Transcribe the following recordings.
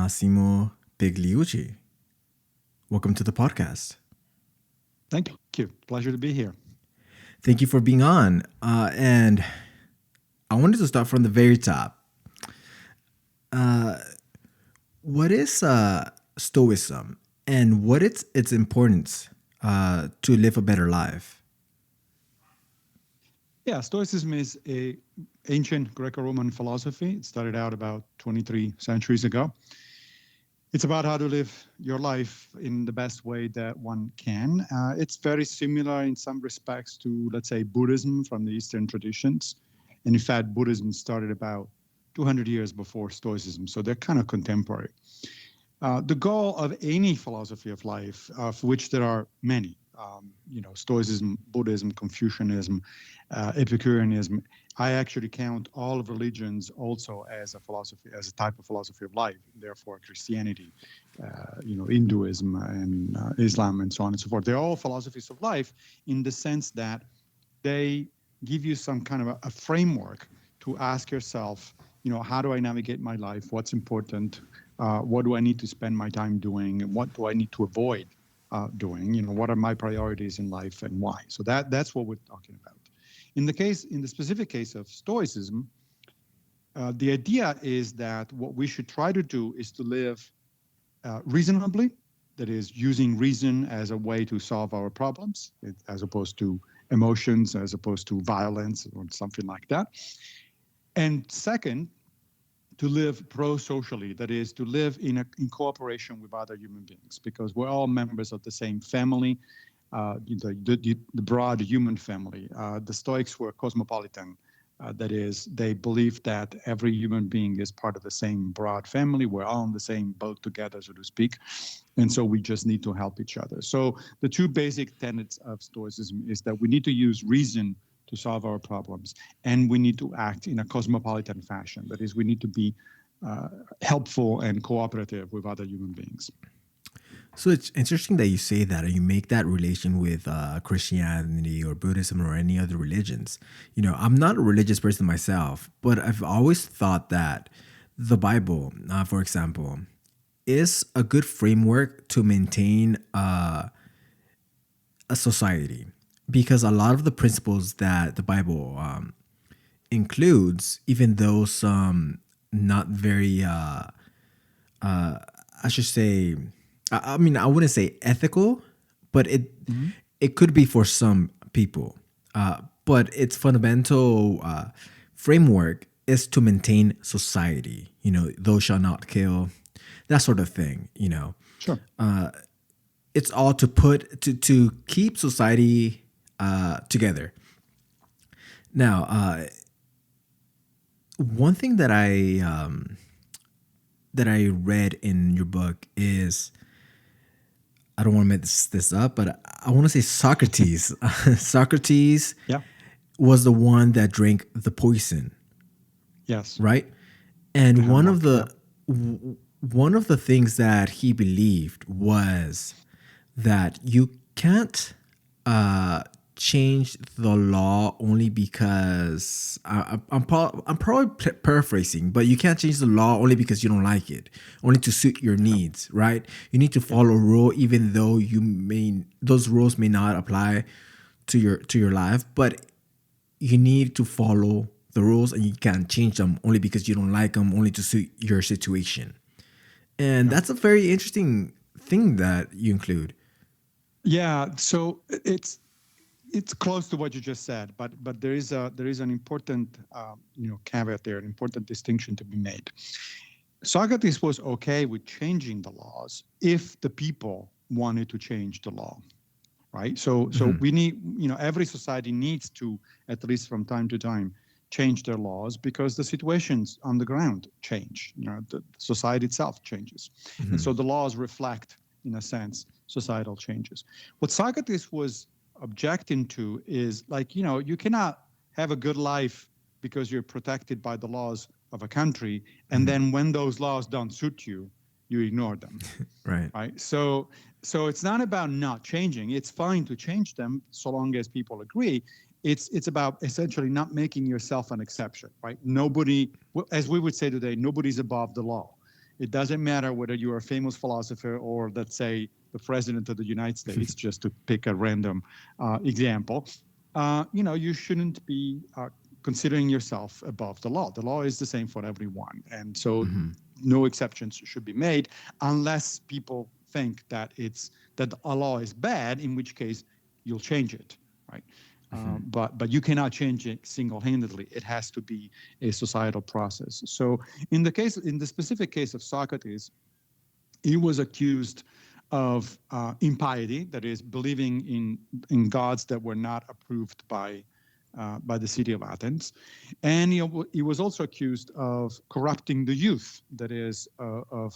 Massimo Pigliucci. Welcome to the podcast. Thank you. Pleasure to be here. Thank you for being on. And I wanted to start from the very top. What is Stoicism and what is its importance to live a better life? Yeah, Stoicism is a ancient Greco-Roman philosophy. It started out about 23 centuries ago. It's about how to live your life in the best way that one can. It's very similar in some respects to, let's say, Buddhism from the Eastern traditions. And in fact, Buddhism started about 200 years before Stoicism, so they're kind of contemporary. The goal of any philosophy of life, for which there are many, Stoicism, Buddhism, Confucianism, Epicureanism. I actually count all of religions also as a philosophy, as a type of philosophy of life. Therefore, Christianity, Hinduism, and Islam, and so on and so forth. They're all philosophies of life in the sense that they give you some kind of a framework to ask yourself, how do I navigate my life? What's important? What do I need to spend my time doing? And what do I need to avoid doing? What are my priorities in life and why? So that's what we're talking about. In the specific case of Stoicism, the idea is that what we should try to do is to live reasonably, that is, using reason as a way to solve our problems, as opposed to emotions, as opposed to violence or something like that. And second, to live pro-socially, that is, to live in cooperation with other human beings, because we're all members of the same family, the broad human family. The Stoics were cosmopolitan. That is, they believed that every human being is part of the same broad family. We're all in the same boat together, so to speak. And so we just need to help each other. So the two basic tenets of Stoicism is that we need to use reason to solve our problems, and we need to act in a cosmopolitan fashion. That is, we need to be helpful and cooperative with other human beings. So it's interesting that you say that and you make that relation with Christianity or Buddhism or any other religions. I'm not a religious person myself, but I've always thought that the Bible, for example, is a good framework to maintain a society, because a lot of the principles that the Bible includes, even though some not very, I should say, I mean, I wouldn't say ethical, but it could be for some people. But its fundamental framework is to maintain society. Thou shalt not kill, that sort of thing. Sure. It's all to keep society together. Now, one thing that I read in your book is, I don't want to mess this up, but I want to say Socrates. Socrates was the one that drank the poison. Yes. Right? And one of the things that he believed was that you can't change the law only because I'm probably paraphrasing, but you can't change the law only because you don't like it, only to suit your needs, right? You need to follow a rule, even though those rules may not apply to your life, but you need to follow the rules, and you can't change them only because you don't like them, only to suit your situation. And that's a very interesting thing that you include. Yeah, so it's close to what you just said, but there is an important caveat there, an important distinction to be made. Socrates was okay with changing the laws if the people wanted to change the law, right? So we need, every society needs to, at least from time to time, change their laws, because the situations on the ground change. The society itself changes, and so the laws reflect, in a sense, societal changes. What Socrates was objecting to is, you cannot have a good life because you're protected by the laws of a country, and then when those laws don't suit you, you ignore them. Right. So it's not about not changing. It's fine to change them so long as people agree. It's about essentially not making yourself an exception, right? Nobody, as we would say today, nobody's above the law. It doesn't matter whether you're a famous philosopher or, let's say, the president of the United States, just to pick a random example. You shouldn't be considering yourself above the law. The law is the same for everyone. And so no exceptions should be made unless people think that a law is bad, in which case you'll change it, right? But you cannot change it single-handedly. It has to be a societal process. So in the specific case of Socrates, he was accused of impiety, that is, believing in gods that were not approved by the city of Athens, and he was also accused of corrupting the youth, that is, of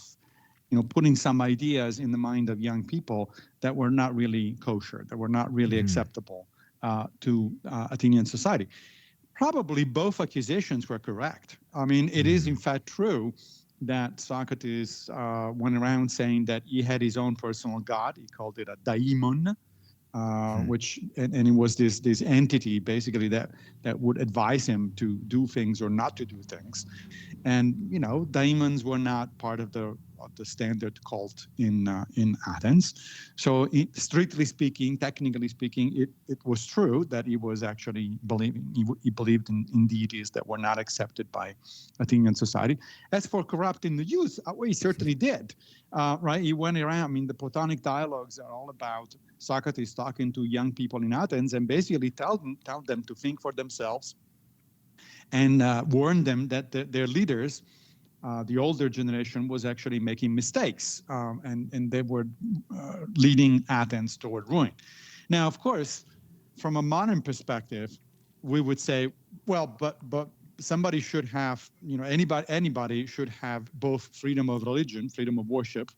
putting some ideas in the mind of young people that were not really kosher, that were not really acceptable to Athenian society. Probably both accusations were correct. I mean, it is in fact true that Socrates went around saying that he had his own personal god. He called it a daimon, and it was this entity basically that would advise him to do things or not to do things. And daimons were not part of the standard cult in Athens. So strictly speaking, technically speaking, it was true that he was actually believing. He believed in deities that were not accepted by Athenian society. As for corrupting the youth, he certainly did. Right? He went around. I mean, the Platonic dialogues are all about Socrates talking to young people in Athens and basically tell them to think for themselves and warn them that their leaders, the older generation, was actually making mistakes, and they were leading Athens toward ruin. Now, of course, from a modern perspective, we would say, well, but somebody should have, anybody should have both freedom of religion, freedom of worship,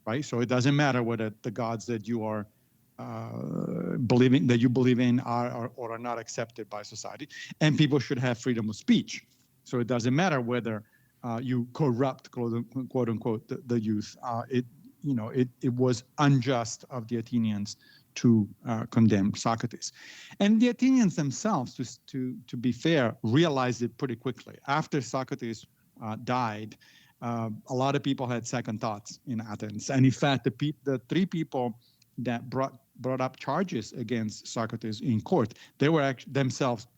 right? So it doesn't matter whether the gods that you are that you believe in are or are not accepted by society, and people should have freedom of speech. So it doesn't matter whether you corrupt, quote unquote, the youth. It was unjust of the Athenians to condemn Socrates, and the Athenians themselves, to be fair, realized it pretty quickly. After Socrates died, a lot of people had second thoughts in Athens, and in fact, the three people that brought up charges against Socrates in court, they were themselves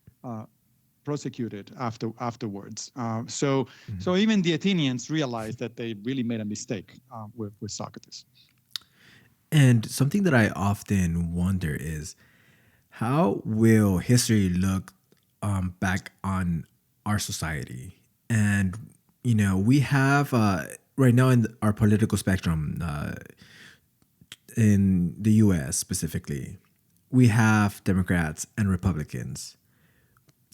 prosecuted afterwards. So even the Athenians realized that they really made a mistake with Socrates. And something that I often wonder is, how will history look back on our society? And we have right now in our political spectrum, in the U.S. specifically, we have Democrats and Republicans,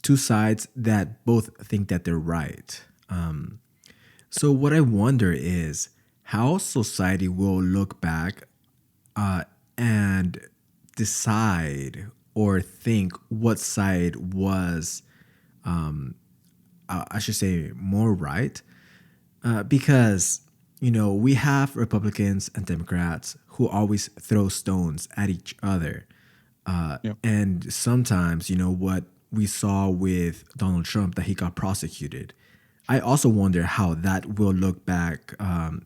two sides that both think that they're right. So what I wonder is how society will look back and decide or think what side was, I should say, more right. Because we have Republicans and Democrats who always throw stones at each other. And sometimes, what we saw with Donald Trump, that he got prosecuted. I also wonder how that will look back,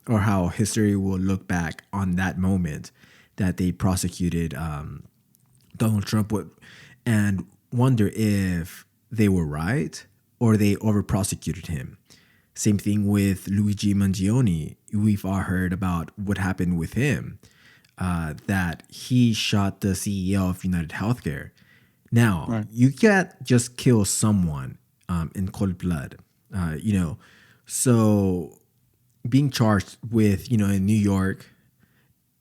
or how history will look back on that moment that they prosecuted Donald Trump, and wonder if they were right or they over prosecuted him. Same thing with Luigi Mangione. We've all heard about what happened with him, that he shot the CEO of United Healthcare. Now, right. You can't just kill someone in cold blood, So being charged with, in New York,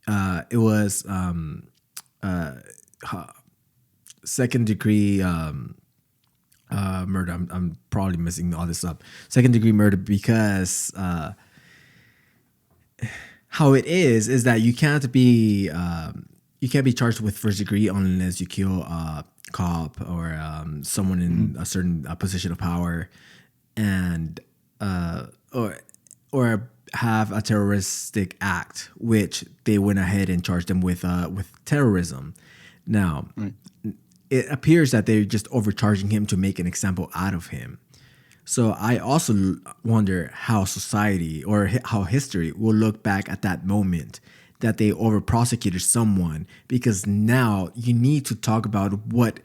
it was second degree murder. I'm probably messing all this up. Second degree murder because how it is that you can't be charged with first degree unless you kill a cop or someone in a certain position of power, and or have a terroristic act, which they went ahead and charged them with terrorism. Now, right. It appears that they're just overcharging him to make an example out of him. So I also wonder how society or how history will look back at that moment that they over prosecuted someone, because now you need to talk about what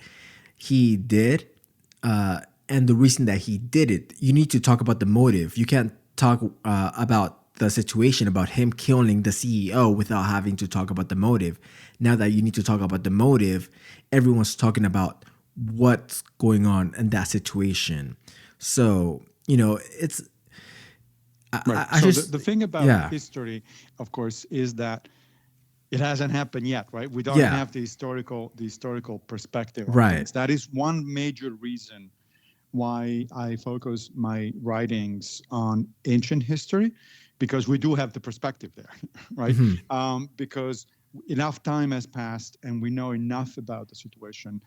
he did, and the reason that he did it. You need to talk about the motive. You can't talk about the situation about him killing the CEO without having to talk about the motive. Now that you need to talk about the motive, everyone's talking about what's going on in that situation. So, it's Right. I So just the thing about yeah. history, of course, is that it hasn't happened yet, right? We don't Yeah. have the historical perspective of Right. things. That is one major reason why I focus my writings on ancient history, because we do have the perspective there, right? Hmm. Because enough time has passed and we know enough about the situation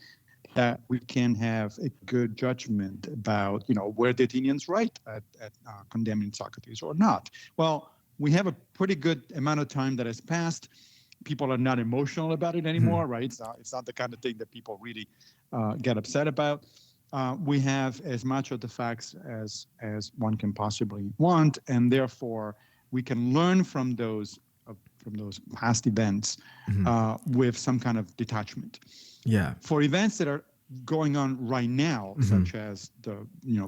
that we can have a good judgment about, were the Athenians right at condemning Socrates or not? Well, we have a pretty good amount of time that has passed. People are not emotional about it Hmm. anymore, right? It's not the kind of thing that people really get upset about. We have as much of the facts as one can possibly want, and therefore we can learn from those past events Hmm. with some kind of detachment. Yeah. For events that are going on right now, Hmm. such as the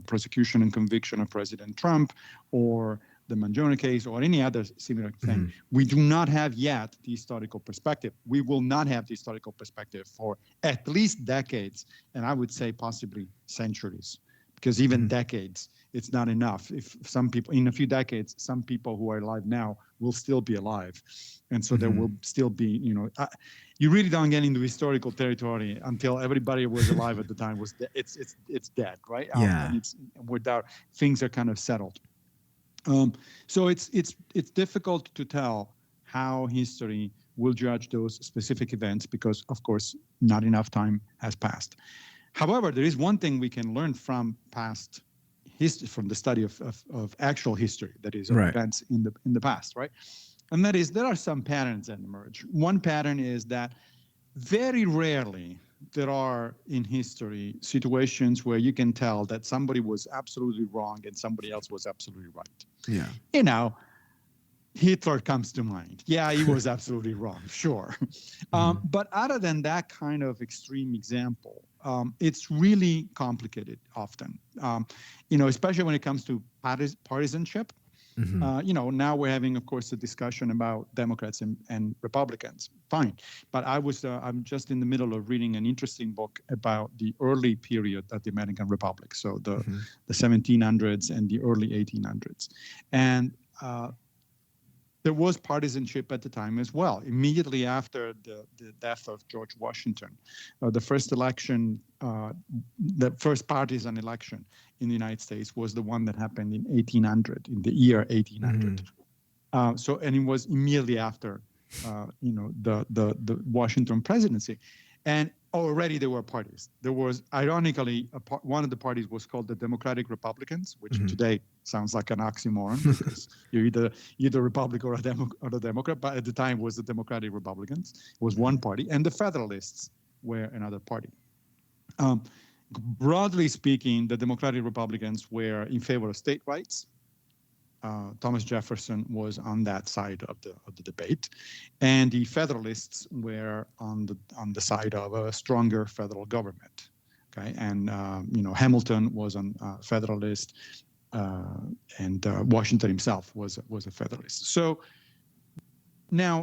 prosecution and conviction of President Trump, or the Mangione case, or any other similar thing, Hmm. we do not have yet the historical perspective. We will not have the historical perspective for at least decades, and I would say possibly centuries, because even Hmm. decades, it's not enough. If some people, in a few decades, some people who are alive now will still be alive, and so there Hmm. will still be, you really don't get into historical territory until everybody who was alive at the time was it's dead, right? And Yeah. it's without things are kind of settled. So it's difficult to tell how history will judge those specific events, because, of course, not enough time has passed. However, there is one thing we can learn from past history, from the study of actual history, that is, of Right. events in the past, right? And that is, there are some patterns that emerge. One pattern is that very rarely there are in history situations where you can tell that somebody was absolutely wrong and somebody else was absolutely right. Yeah. You know, Hitler comes to mind. Yeah, he was absolutely wrong, sure. Hmm. But other than that kind of extreme example, it's really complicated often, especially when it comes to partisanship. Hmm. Now we're having, of course, a discussion about Democrats and Republicans. Fine, but I'm just in the middle of reading an interesting book about the early period of the American Republic, so Hmm. the 1700s and the early 1800s, and there was partisanship at the time as well. Immediately after the death of George Washington, the first election, the first partisan election in the United States was the one that happened in 1800, in the year 1800. Hmm. And it was immediately after, the Washington presidency, and already there were parties. There was, ironically, one of the parties was called the Democratic Republicans, which Hmm. today sounds like an oxymoron, because you're either Republican or a Democrat. But at the time, it was the Democratic Republicans. It was one party, and the Federalists were another party. Um, Broadly speaking, the Democratic Republicans were in favor of state rights. Thomas Jefferson was on that side of the debate, and the Federalists were on the side of a stronger federal government. Okay, and Hamilton was on Federalist, uh, and Washington himself was a Federalist. So now,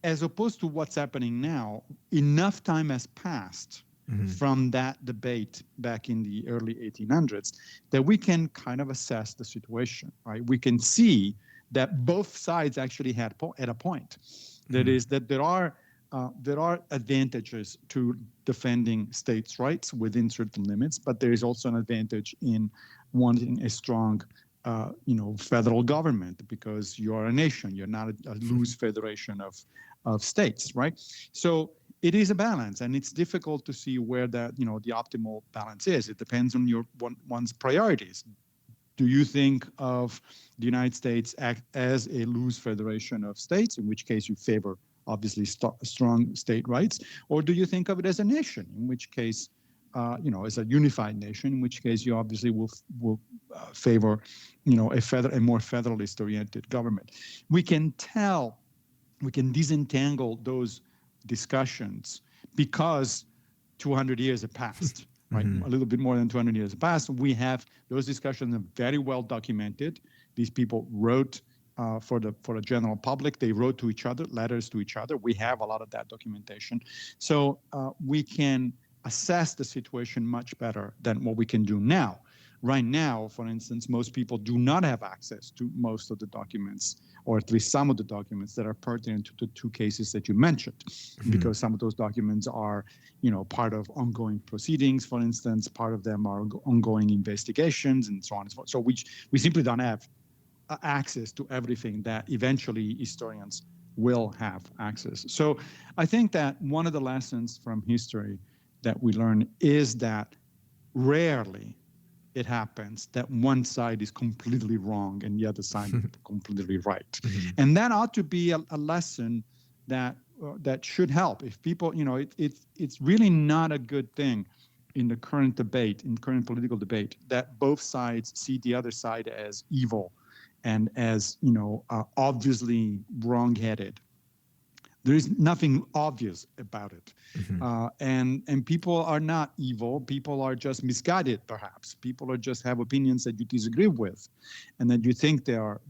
as opposed to what's happening now, enough time has passed Hmm. from that debate back in the early 1800s that we can kind of assess the situation, right? We can see that both sides actually had at a point. That Hmm. is, that there are advantages to defending states' rights within certain limits, but there is also an advantage in wanting a strong federal government, because you are a nation. You're not a loose federation of states, right? So it is a balance, and it's difficult to see where the optimal balance is. It depends on one's priorities. Do you think of the United States as a loose federation of states, in which case you favor obviously strong state rights, or do you think of it as a nation, in which case as a unified nation, in which case you obviously will favor, a more federalist oriented government. We can disentangle those discussions because 200 years have passed, right? A little bit more than 200 years have passed. We have those discussions are very well documented. These people wrote for the general public. They wrote to each other, letters to each other. We have a lot of that documentation. So we can assess the situation much better than what we can do now. Right now, for instance, most people do not have access to most of the documents, or at least some of the documents that are pertinent to the two cases that you mentioned, because some of those documents are, part of ongoing proceedings, for instance. Part of them are ongoing investigations and so on and so forth. So we simply don't have access to everything that eventually historians will have access. So I think that one of the lessons from history that we learn is that rarely it happens that one side is completely wrong and the other side is completely right. And that ought to be a lesson that should help. If people, it's really not a good thing in the current political debate, that both sides see the other side as evil and as, obviously wrong-headed. There is nothing obvious about it. And people are not evil. People are just misguided, perhaps. People just have opinions that you disagree with and that you think they are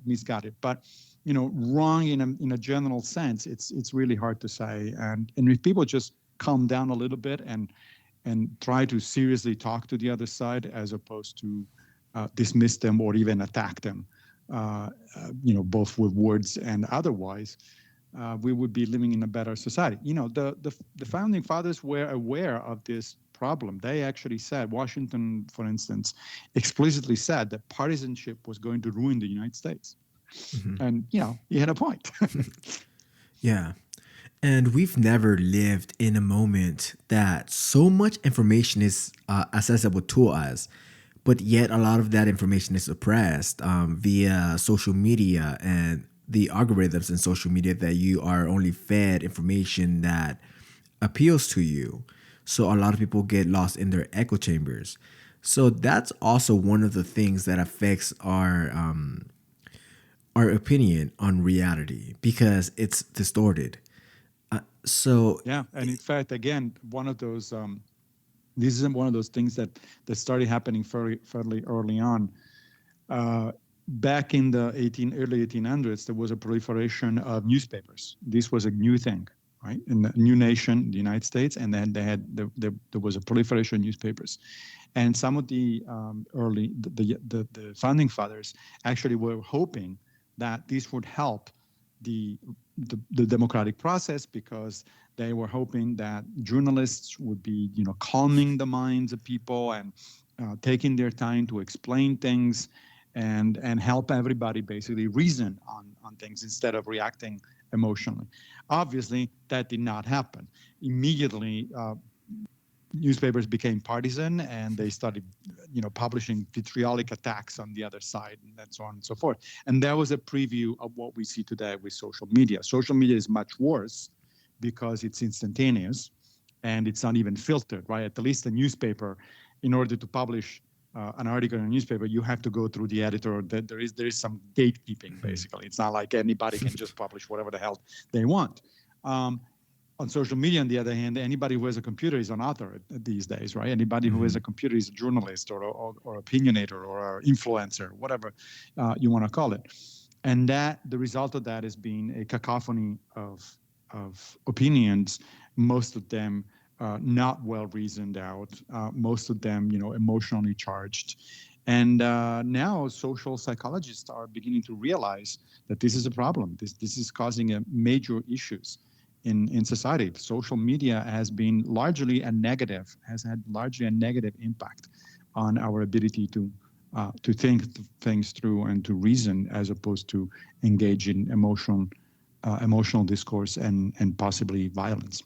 misguided. But, wrong in a general sense, it's really hard to say. And if people just calm down a little bit and try to seriously talk to the other side as opposed to dismiss them or even attack them, both with words and otherwise, we would be living in a better society. The founding fathers were aware of this problem. They actually said, Washington, for instance, explicitly said that partisanship was going to ruin the United States. And, he had a point. Yeah. And we've never lived in a moment that so much information is accessible to us, but yet a lot of that information is suppressed via social media and the algorithms in social media, that you are only fed information that appeals to you. So a lot of people get lost in their echo chambers. So that's also one of the things that affects our opinion on reality, because it's distorted. Yeah, and in fact, again, one of those this isn't one of those things that started happening fairly early on. Back in the early 1800s, there was a proliferation of newspapers. This was a new thing, right? In the new nation, the United States, and then there was a proliferation of newspapers. And some of the the founding fathers actually were hoping that this would help the democratic process, because they were hoping that journalists would be, calming the minds of people and taking their time to explain things and help everybody basically reason on things instead of reacting emotionally. Obviously, that did not happen. Immediately, newspapers became partisan, and they started, publishing vitriolic attacks on the other side, and so on and so forth. And that was a preview of what we see today with social media. Social media is much worse because it's instantaneous and it's not even filtered, right? At least a newspaper, in order to publish an article in a newspaper, you have to go through the editor. There is some gatekeeping, basically. It's not like anybody can just publish whatever the hell they want. On social media, on the other hand, anybody who has a computer is an author these days, right? Anybody who has a computer is a journalist or opinionator or influencer, whatever you want to call it. And that the result of that has been a cacophony of opinions, most of them not well reasoned out, most of them, emotionally charged. And now social psychologists are beginning to realize that this is a problem. This is causing major issues in society. Social media has had largely a negative impact on our ability to think things through and to reason, as opposed to engage in emotional discourse and possibly violence.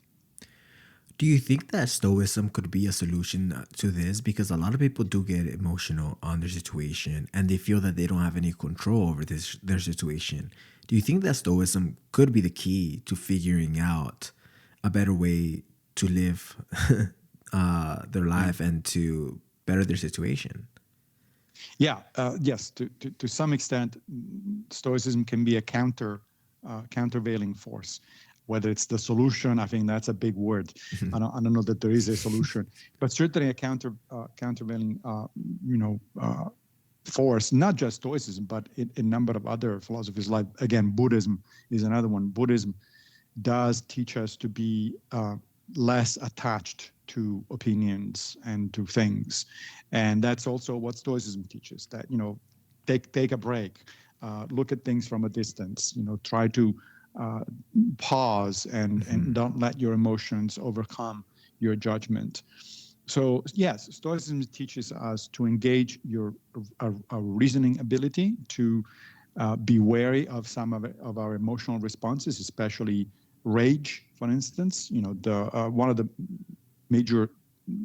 Do you think that Stoicism could be a solution to this? Because a lot of people do get emotional on their situation and they feel that they don't have any control over their situation. Do you think that Stoicism could be the key to figuring out a better way to live their life and to better their situation. Yeah, yes, to some extent, Stoicism can be a countervailing force. Whether it's the solution, I think that's a big word. I don't know that there is a solution, but certainly a countervailing, force. Not just Stoicism, but a number of other philosophies. Like again, Buddhism is another one. Buddhism does teach us to be less attached to opinions and to things, and that's also what Stoicism teaches. That take a break, look at things from a distance. Try to pause and don't let your emotions overcome your judgment. So yes, Stoicism teaches us to engage our reasoning ability, to be wary of some of our emotional responses, especially rage, for instance. One of the major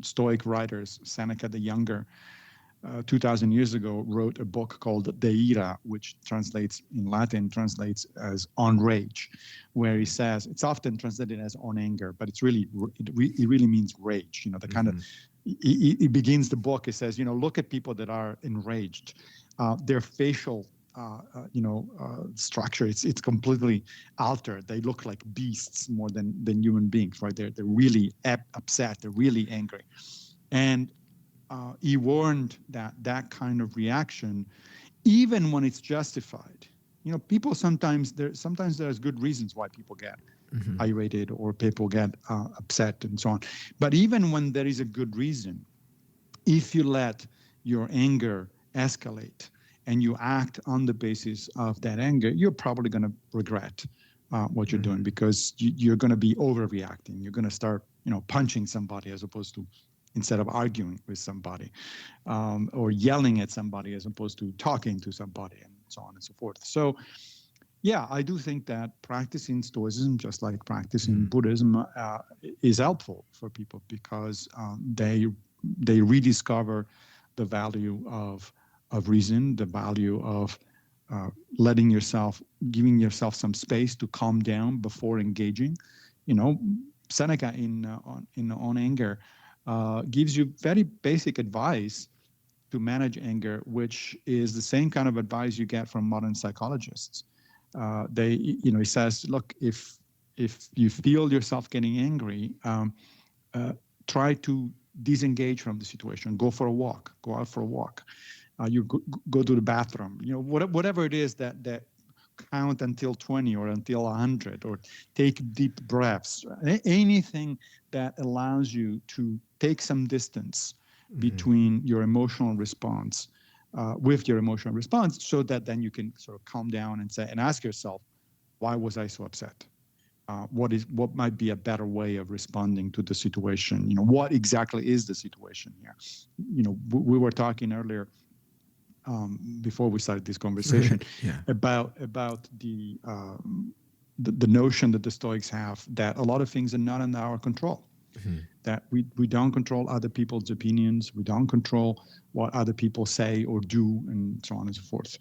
Stoic writers, Seneca the Younger, 2,000 years ago, wrote a book called De Ira, which translates as on rage, where he says, it's often translated as on anger, but it really means rage. The kind of, he begins the book, he says, look at people that are enraged. Their facial structure, it's completely altered. They look like beasts more than human beings, right? They're really upset. They're really angry. And he warned that kind of reaction, even when it's justified, people sometimes there's good reasons why people get irritated or people get upset and so on. But even when there is a good reason, if you let your anger escalate and you act on the basis of that anger, you're probably going to regret what you're doing, because you're going to be overreacting. You're going to start, punching somebody instead of arguing with somebody, or yelling at somebody as opposed to talking to somebody, and so on and so forth. So, yeah, I do think that practicing Stoicism, just like practicing Buddhism, is helpful for people, because they rediscover the value of reason, the value of giving yourself some space to calm down before engaging. Seneca on anger gives you very basic advice to manage anger, which is the same kind of advice you get from modern psychologists. He says, look, if you feel yourself getting angry, try to disengage from the situation. Go out for a walk. You go to the bathroom. Whatever it is that count until 20 or until 100, or take deep breaths. Anything that allows you to take some distance between your emotional response with your emotional response, so that then you can sort of calm down and ask yourself, why was I so upset? What might be a better way of responding to the situation? What exactly is the situation here? We were talking earlier, before we started this conversation, about the notion that the Stoics have, that a lot of things are not in our control. That we don't control other people's opinions, we don't control what other people say or do, and so on and so forth.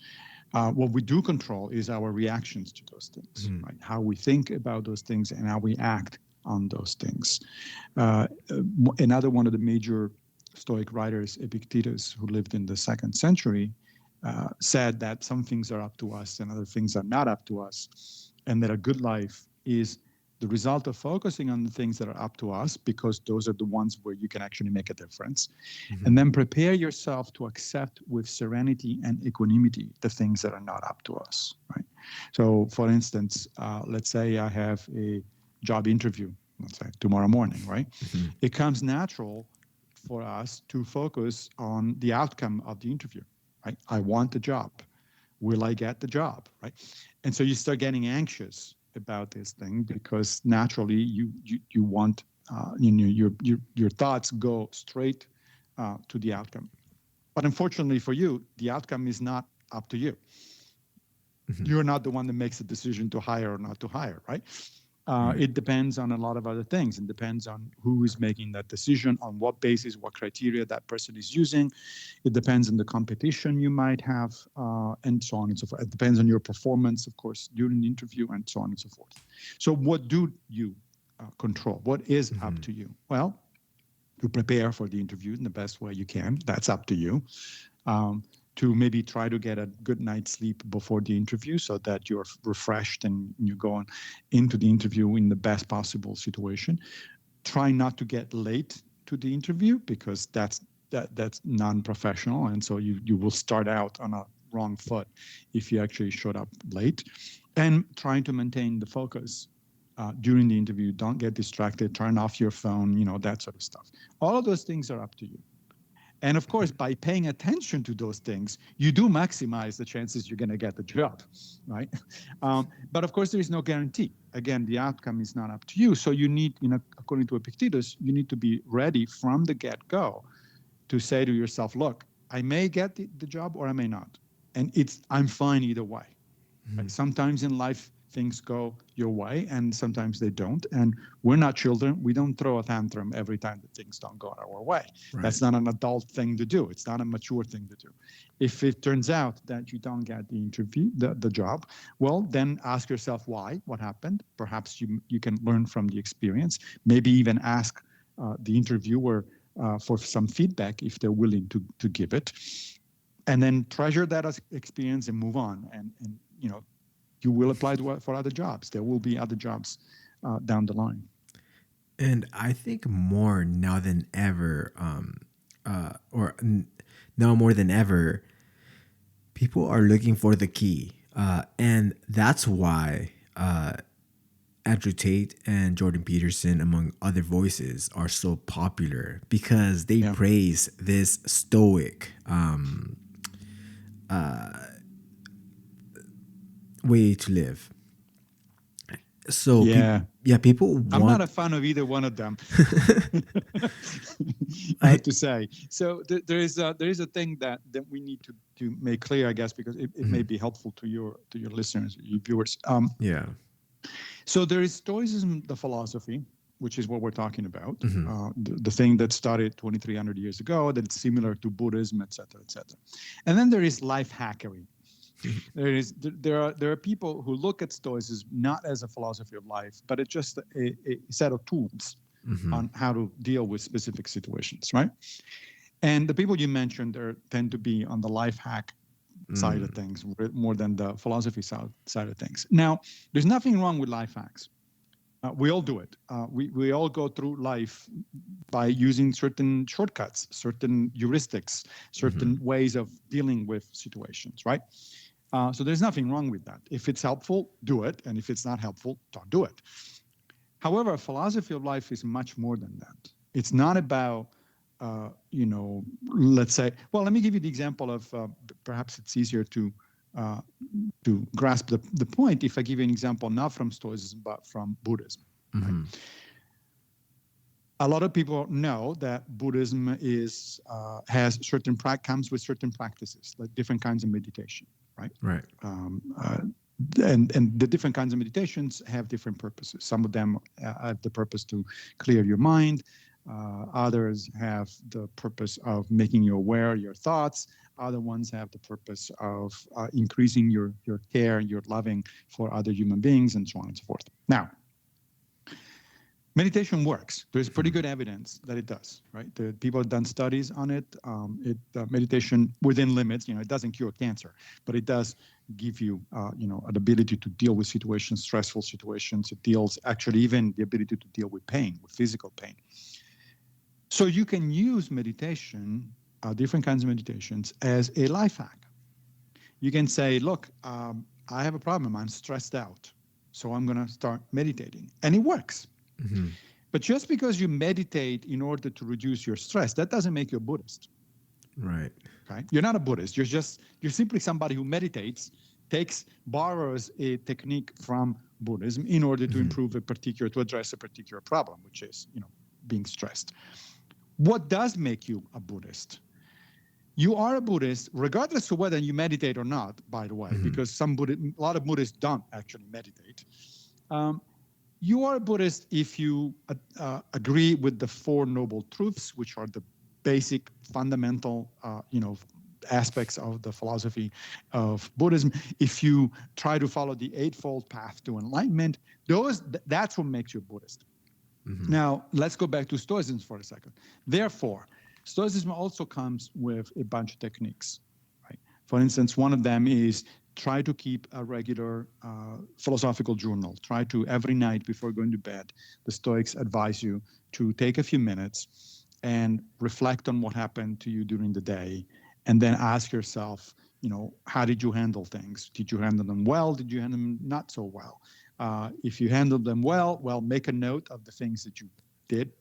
What we do control is our reactions to those things, right? How we think about those things and how we act on those things. Another one of the major Stoic writers, Epictetus, who lived in the 2nd century, said that some things are up to us and other things are not up to us, and that a good life is the result of focusing on the things that are up to us, because those are the ones where you can actually make a difference. And then prepare yourself to accept with serenity and equanimity the things that are not up to us, right? So, for instance, let's say I have a job interview, let's say tomorrow morning, right? It comes natural for us to focus on the outcome of the interview, right? I want the job. Will I get the job, right? And so you start getting anxious about this thing, because naturally you want your thoughts go straight to the outcome. But unfortunately for you, the outcome is not up to you. You're not the one that makes the decision to hire or not to hire, right? It depends on a lot of other things. It depends on who is making that decision, on what basis, what criteria that person is using. It depends on the competition you might have, and so on and so forth. It depends on your performance, of course, during the interview, and so on and so forth. So what do you control? What is up to you? Well, to prepare for the interview in the best way you can. That's up to you. To maybe try to get a good night's sleep before the interview so that you're refreshed and you go on into the interview in the best possible situation. Try not to get late to the interview because that's non-professional, and so you will start out on a wrong foot if you actually showed up late. And trying to maintain the focus during the interview. Don't get distracted. Turn off your phone. That sort of stuff. All of those things are up to you. And of course, by paying attention to those things, you do maximize the chances you're going to get the job, right? But of course, there is no guarantee. Again, the outcome is not up to you. So you need, according to Epictetus, you need to be ready from the get-go to say to yourself, look, I may get the job or I may not. And I'm fine either way. Mm-hmm. Right? Sometimes in life, things go your way and sometimes they don't. And we're not children. We don't throw a tantrum every time that things don't go our way. Right. That's not an adult thing to do. It's not a mature thing to do. If it turns out that you don't get the interview, the job, well, then ask yourself why, what happened. Perhaps you can learn from the experience, maybe even ask the interviewer for some feedback if they're willing to give it. And then treasure that experience and move on. And you will apply for other jobs. There will be other jobs down the line. And I think more now than ever, now more than ever, people are looking for the key. And that's why Andrew Tate and Jordan Peterson, among other voices, are so popular because they praise this stoic way to live. So people want... I'm not a fan of either one of them. I have to say. So there is a thing that we need to make clear, I guess, because it may be helpful to your listeners, your viewers. So there is Stoicism, the philosophy, which is what we're talking about, the thing that started 2,300 years ago, that's similar to Buddhism, et cetera, et cetera. And then there is life hackery. There are people who look at Stoicism not as a philosophy of life, but it's just a set of tools on how to deal with specific situations, right? And the people you mentioned tend to be on the life hack side of things more than the philosophy side of things. Now, there's nothing wrong with life hacks. We all do it. We all go through life by using certain shortcuts, certain heuristics, certain ways of dealing with situations, right? So there's nothing wrong with that. If it's helpful, do it. And if it's not helpful, don't do it. However, a philosophy of life is much more than that. It's not about, let's say, well, let me give you the example of, perhaps it's easier to grasp the point if I give you an example not from Stoicism, but from Buddhism. Right? A lot of people know that Buddhism has comes with certain practices, like different kinds of meditation. Right. And the different kinds of meditations have different purposes. Some of them have the purpose to clear your mind. Others have the purpose of making you aware of your thoughts. Other ones have the purpose of increasing your care, your loving for other human beings, and so on and so forth. Now, meditation works. There's pretty good evidence that it does, right? The people have done studies on it. Meditation within limits, it doesn't cure cancer, but it does give you, an ability to deal with situations, stressful situations. It deals actually even the ability to deal with pain, with physical pain. So you can use meditation, different kinds of meditations, as a life hack. You can say, look, I have a problem. I'm stressed out. So I'm going to start meditating. And it works. But just because you meditate in order to reduce your stress, that doesn't make you a Buddhist. Right. Okay? You're not a Buddhist. You're simply somebody who meditates, borrows a technique from Buddhism in order to to address a particular problem, which is, being stressed. What does make you a Buddhist? You are a Buddhist, regardless of whether you meditate or not, by the way, because a lot of Buddhists don't actually meditate. You are a Buddhist if you agree with the Four Noble Truths, which are the basic fundamental, aspects of the philosophy of Buddhism. If you try to follow the Eightfold Path to Enlightenment, that's what makes you a Buddhist. Now, let's go back to Stoicism for a second. Therefore, Stoicism also comes with a bunch of techniques, right? For instance, one of them is try to keep a regular philosophical journal. Try to, every night before going to bed, the Stoics advise you to take a few minutes and reflect on what happened to you during the day, and then ask yourself, how did you handle things? Did you handle them well? Did you handle them not so well? If you handled them well, make a note of the things that you did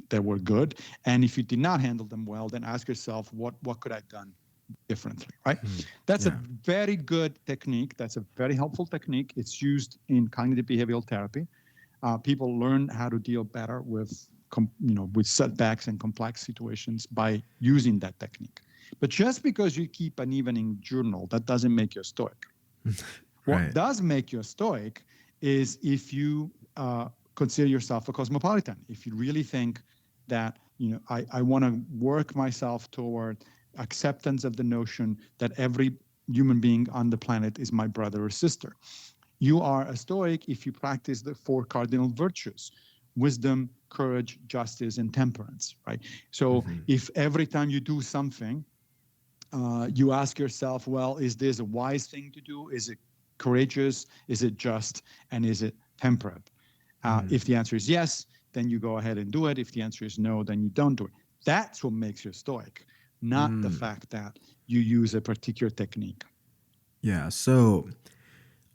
that were good. And if you did not handle them well, then ask yourself, what could I have done differently, right? That's a very good technique. That's a very helpful technique. It's used in cognitive behavioral therapy. People learn how to deal better with setbacks and complex situations by using that technique. But just because you keep an evening journal, that doesn't make you a Stoic. What does make you a Stoic is if you consider yourself a cosmopolitan. If you really think that, I want to work myself toward acceptance of the notion that every human being on the planet is my brother or sister. You are a Stoic if you practice the 4 cardinal virtues: wisdom, courage, justice, and temperance, right? So if every time you do something, you ask yourself, well, is this a wise thing to do? Is it courageous? Is it just? And is it temperate? If the answer is yes, then you go ahead and do it. If the answer is no, then you don't do it. That's what makes you a Stoic, not the fact that you use a particular technique. Yeah. So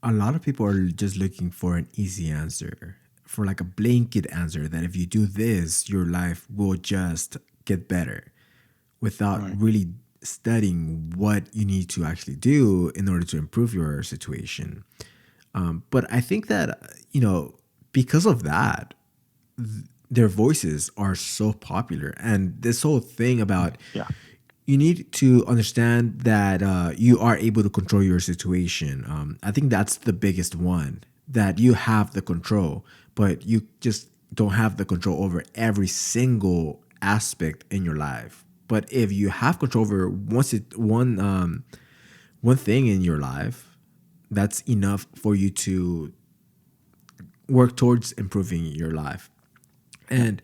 a lot of people are just looking for an easy answer, for like a blanket answer that if you do this, your life will just get better, without really studying what you need to actually do in order to improve your situation. But I think that, because of that, their voices are so popular. And this whole thing about you need to understand that you are able to control your situation. I think that's the biggest one, that you have the control, but you just don't have the control over every single aspect in your life. But if you have control over one thing in your life, that's enough for you to work towards improving your life. And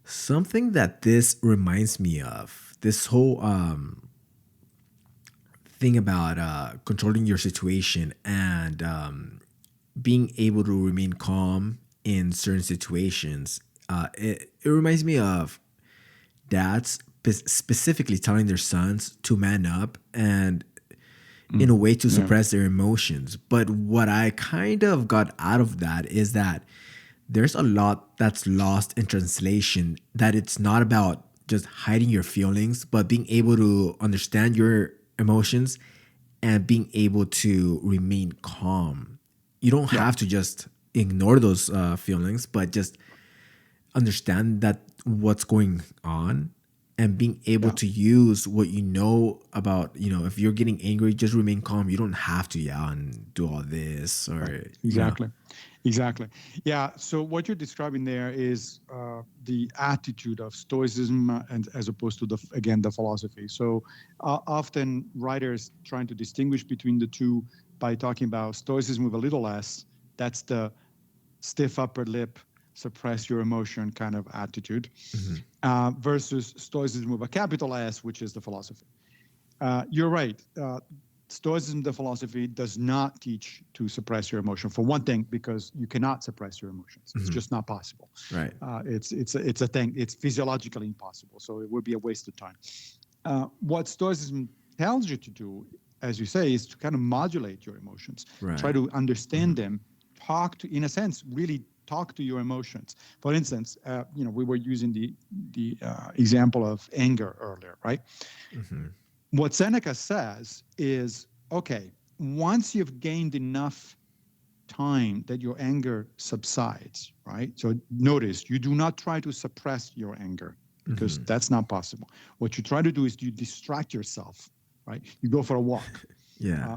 something that this reminds me of, this whole thing about controlling your situation and being able to remain calm in certain situations, it reminds me of dads specifically telling their sons to man up and in a way to suppress their emotions. But what I kind of got out of that is that there's a lot that's lost in translation, that it's not about just hiding your feelings, but being able to understand your emotions and being able to remain calm. You don't have to just ignore those feelings, but just understand that what's going on, and being able to use what you know about, if you're getting angry, just remain calm. You don't have to yell and do all this or Exactly. Yeah. So what you're describing there is the attitude of Stoicism, and as opposed to the philosophy. So often writers trying to distinguish between the two by talking about Stoicism with a little s. That's the stiff upper lip, suppress your emotion kind of attitude, versus Stoicism with a capital S, which is the philosophy. You're right. Stoicism, the philosophy, does not teach to suppress your emotion. For one thing, because you cannot suppress your emotions. It's just not possible. Right. It's a thing. It's physiologically impossible. So it would be a waste of time. What Stoicism tells you to do, as you say, is to kind of modulate your emotions. Try to understand them. In a sense, really talk to your emotions. For instance, we were using the example of anger earlier, right? What Seneca says is, okay, once you've gained enough time that your anger subsides, right? So notice, you do not try to suppress your anger, because that's not possible. What you try to do is you distract yourself, right? You go for a walk.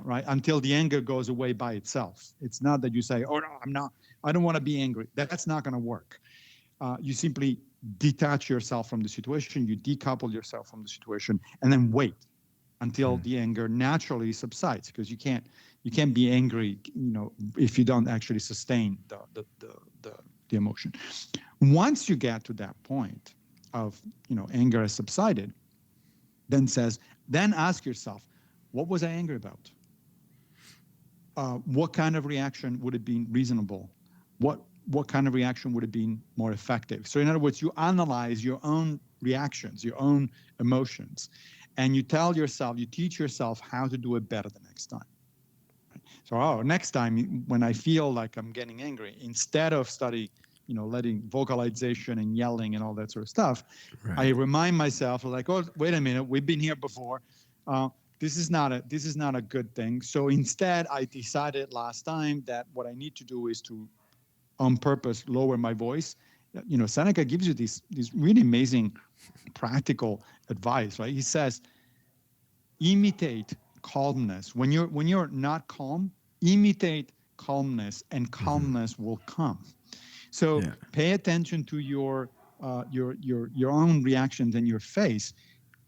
Right, until the anger goes away by itself. It's not that you say, oh, no, I don't want to be angry. That's not going to work. You simply detach yourself from the situation. You decouple yourself from the situation, and then wait until the anger naturally subsides, because you can't be angry, if you don't actually sustain the the emotion. Once you get to that point of, anger has subsided, then ask yourself, what was I angry about? What kind of reaction would have been reasonable? What kind of reaction would have been more effective? So in other words, you analyze your own reactions, your own emotions, and you teach yourself how to do it better the next time. So, next time when I feel like I'm getting angry, instead of letting vocalization and yelling and all that sort of stuff, Right. I remind myself like, oh, wait a minute, we've been here before. This is not a good thing. So instead, I decided last time that what I need to do is to, on purpose, lower my voice. Seneca gives you these really amazing practical advice, right? He says, imitate calmness. When you're not calm, imitate calmness, and calmness will come. So pay attention to your own reactions and your face.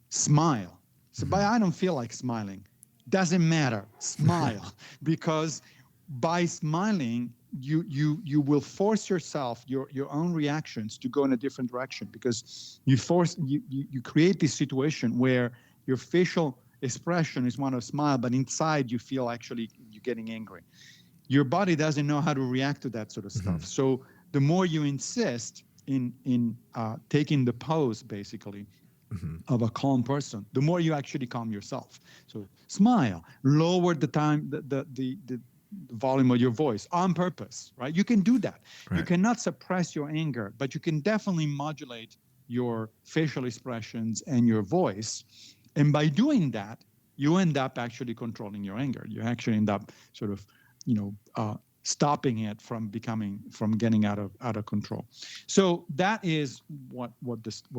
Smile. So, but I don't feel like smiling. Doesn't matter. Smile, because by smiling, you will force yourself, your own reactions, to go in a different direction, because you create this situation where your facial expression is one of smile, but inside you feel actually you're getting angry. Your body doesn't know how to react to that sort of stuff. So the more you insist in taking the pose, basically, of a calm person, the more you actually calm yourself. So smile, lower the volume of your voice on purpose, right? You can do that. Right. You cannot suppress your anger, but you can definitely modulate your facial expressions and your voice. And by doing that, you end up actually controlling your anger. You actually end up sort of, stopping it from getting out of control. So that is what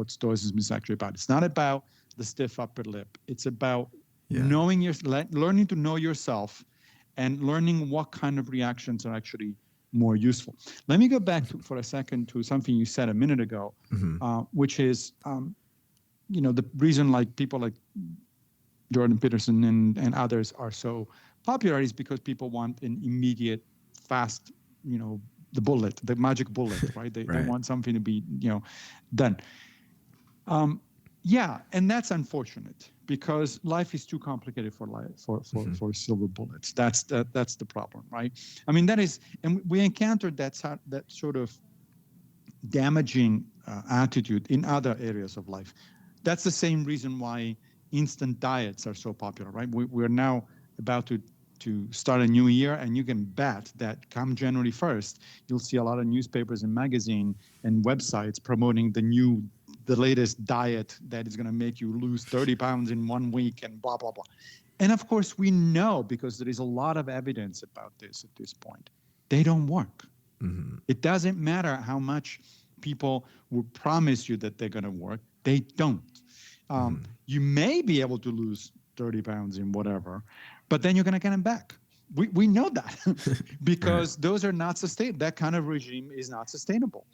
Stoicism is actually about. It's not about the stiff upper lip. It's about learning to know yourself, and learning what kind of reactions are actually more useful. Let me go back for a second to something you said a minute ago, which is, the reason like people like Jordan Peterson and others are so popular is because people want an immediate, fast, the bullet, the magic bullet, right? They want something to be, done. And that's unfortunate, because life is too complicated for silver bullets. That's the problem, right? I mean, and we encountered that sort of damaging attitude in other areas of life. That's the same reason why instant diets are so popular, right? We're now about to start a new year, and you can bet that come January 1st, you'll see a lot of newspapers and magazines and websites promoting the latest diet that is going to make you lose 30 pounds in 1 week and blah, blah, blah. And of course, we know, because there is a lot of evidence about this at this point, they don't work. It doesn't matter how much people will promise you that they're going to work. They don't. You may be able to lose 30 pounds in whatever, but then you're going to get them back. We know that because those are not sustainable. That kind of regime is not sustainable.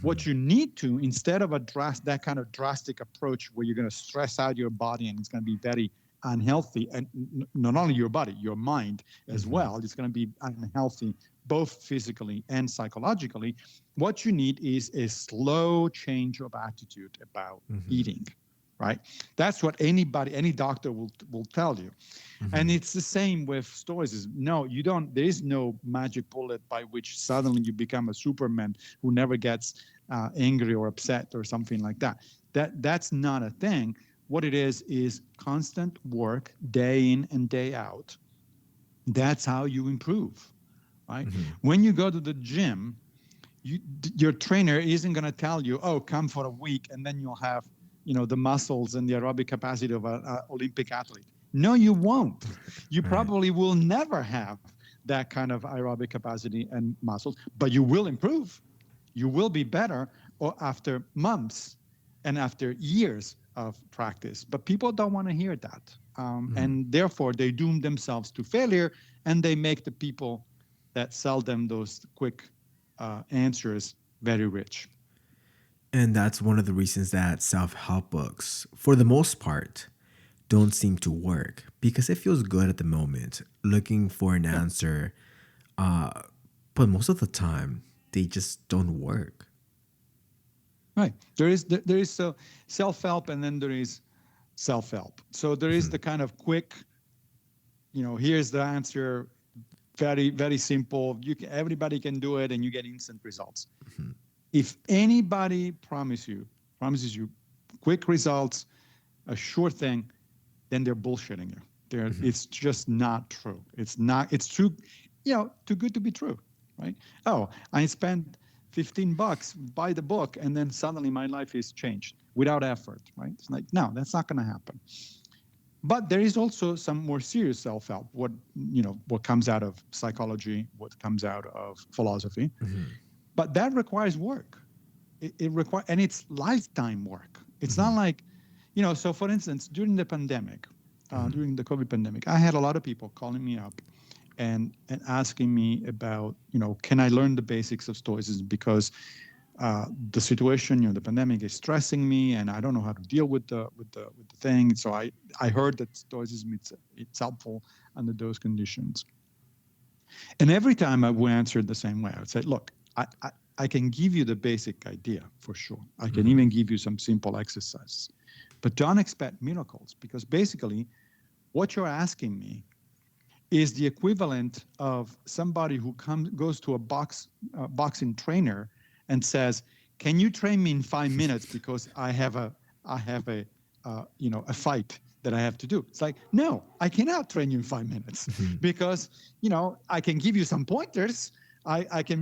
What you need to, instead of that kind of drastic approach where you're going to stress out your body and it's going to be very unhealthy, and not only your body, your mind as well, it's going to be unhealthy both physically and psychologically. What you need is a slow change of attitude about eating. Right? That's what any doctor will tell you. And it's the same with Stoicism. No, you don't. There is no magic bullet by which suddenly you become a Superman who never gets angry or upset or something like that. That's not a thing. What it is constant work, day in and day out. That's how you improve. Right? When you go to the gym, your trainer isn't going to tell you, "Oh, come for a week and then you'll have the muscles and the aerobic capacity of an Olympic athlete." No, you won't. You probably will never have that kind of aerobic capacity and muscles, but you will improve. You will be better after months and after years of practice. But people don't want to hear that. And therefore, they doom themselves to failure, and they make the people that sell them those quick answers very rich. And that's one of the reasons that self-help books, for the most part, don't seem to work, because it feels good at the moment, looking for an answer. But most of the time, they just don't work. Right. There is so self-help, and then there is self-help. So there is the kind of quick, here's the answer, very, very simple. Everybody can do it, and you get instant results. If anybody promises you quick results, a sure thing, then they're bullshitting you. It's just not true. It's not. It's true. Too good to be true, right? Oh, I spent $15, buy the book, and then suddenly my life is changed without effort, right? It's like, no, that's not going to happen. But there is also some more serious self-help. What comes out of psychology, what comes out of philosophy, but that requires work. It requires, and it's lifetime work. It's not like, So for instance, during the pandemic, during the COVID pandemic, I had a lot of people calling me up and asking me about, can I learn the basics of Stoicism, because the situation, the pandemic is stressing me, and I don't know how to deal with the thing. So I heard that Stoicism it's helpful under those conditions. And every time I would answer the same way. I would say, look, I can give you the basic idea for sure. I can even give you some simple exercises, but don't expect miracles, because basically what you're asking me is the equivalent of somebody who goes to a boxing trainer and says, "Can you train me in 5 minutes because I have a fight that I have to do?" It's like, no, I cannot train you in 5 minutes because I can give you some pointers. I can,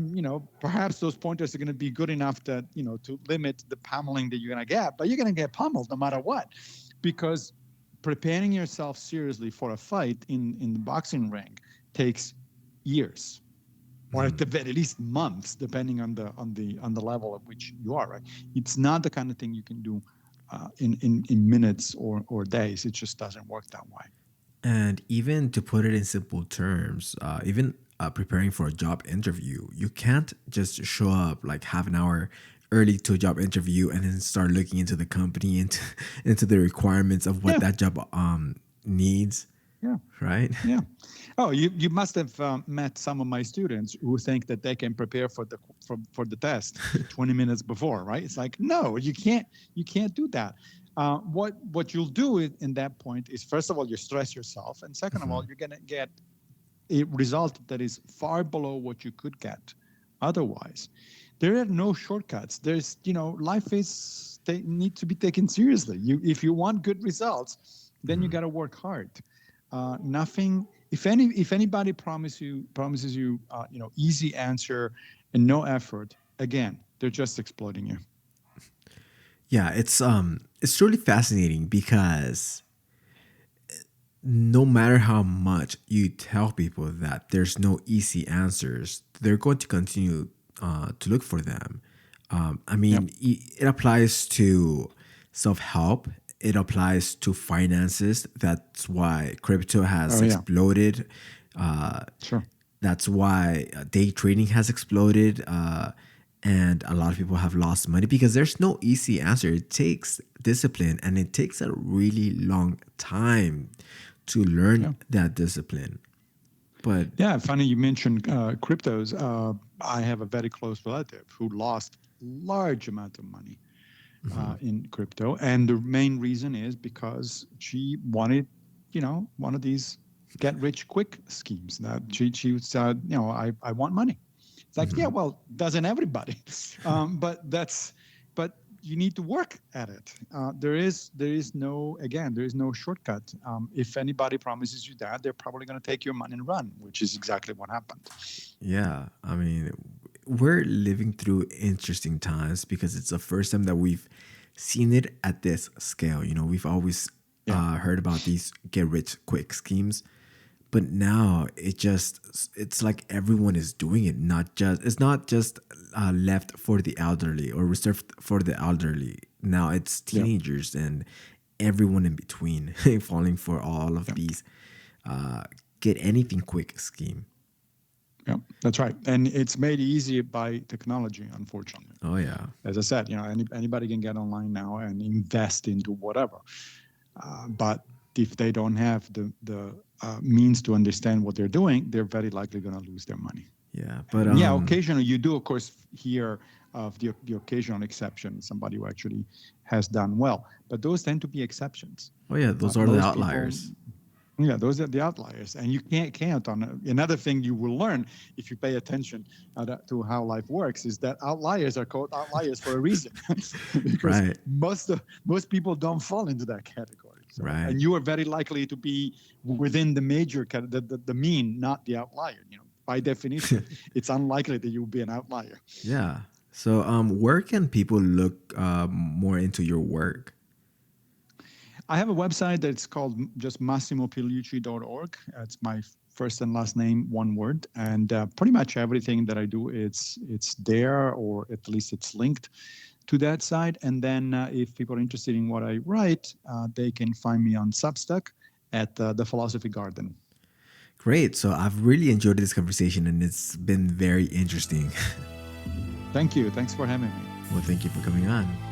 perhaps those pointers are going to be good enough that to limit the pummeling that you're going to get, but you're going to get pummeled no matter what, because preparing yourself seriously for a fight in the boxing ring takes years, or at the very least months, depending on the level at which you are. Right? It's not the kind of thing you can do in minutes or days. It just doesn't work that way. And even to put it in simple terms, even preparing for a job interview, you can't just show up like half an hour early to a job interview and then start looking into the company, into the requirements of what that job needs. Yeah. Right. Yeah. Oh, you must have met some of my students who think that they can prepare for the test 20 minutes before, right? It's like, no, you can't do that. What you'll do in that point is, first of all, you stress yourself, and second of all, you're going to get a result that is far below what you could get otherwise. There are no shortcuts. There's, life need to be taken seriously. If you want good results, then you got to work hard. Nothing. If anybody promises you, easy answer and no effort, again, they're just exploiting you. Yeah, it's truly fascinating because no matter how much you tell people that there's no easy answers, they're going to continue to look for them. I mean, it applies to self-help. It applies to finances. That's why crypto has exploded. Sure. That's why day trading has exploded. And a lot of people have lost money because there's no easy answer. It takes discipline, and it takes a really long time to learn that discipline. But yeah, funny you mentioned cryptos. I have a very close relative who lost large amount of money in crypto, and the main reason is because she wanted, one of these get rich quick schemes. That she said, I want money. It's like, yeah, well, doesn't everybody? But you need to work at it. There is no shortcut. If anybody promises you that, they're probably going to take your money and run, which is exactly what happened. Yeah, I mean, we're living through interesting times because it's the first time that we've seen it at this scale. We've always heard about these get rich quick schemes, but now it's like everyone is doing it. It's not just left for the elderly or reserved for the elderly. Now it's teenagers and everyone in between falling for all of these get anything quick scheme. Yeah, that's right. And it's made easier by technology, unfortunately. Oh, yeah. As I said, anybody can get online now and invest into whatever. But if they don't have the means to understand what they're doing, they're very likely going to lose their money. Yeah, but Yeah, occasionally you do, of course, hear of the occasional exception, somebody who actually has done well, but those tend to be exceptions. oh yeah, those are the Most people, outliers. yeah, those are the outliers, and you can't count on another thing you will learn if you pay attention to how life works is that outliers are called outliers for a reason, because Right, most people don't fall into that category. So, right. and you are very likely to be within the major the mean, not the outlier. By definition, it's unlikely that you'll be an outlier. Yeah. So where can people look more into your work? I have a website that's called just MassimoPigliucci.org. It's my first and last name, one word, and pretty much everything that I do, it's there, or at least it's linked to that site. And then if people are interested in what I write, they can find me on Substack at the Philosophy Garden. Great. So I've really enjoyed this conversation and it's been very interesting. Thank you. Thanks for having me. Well, thank you for coming on.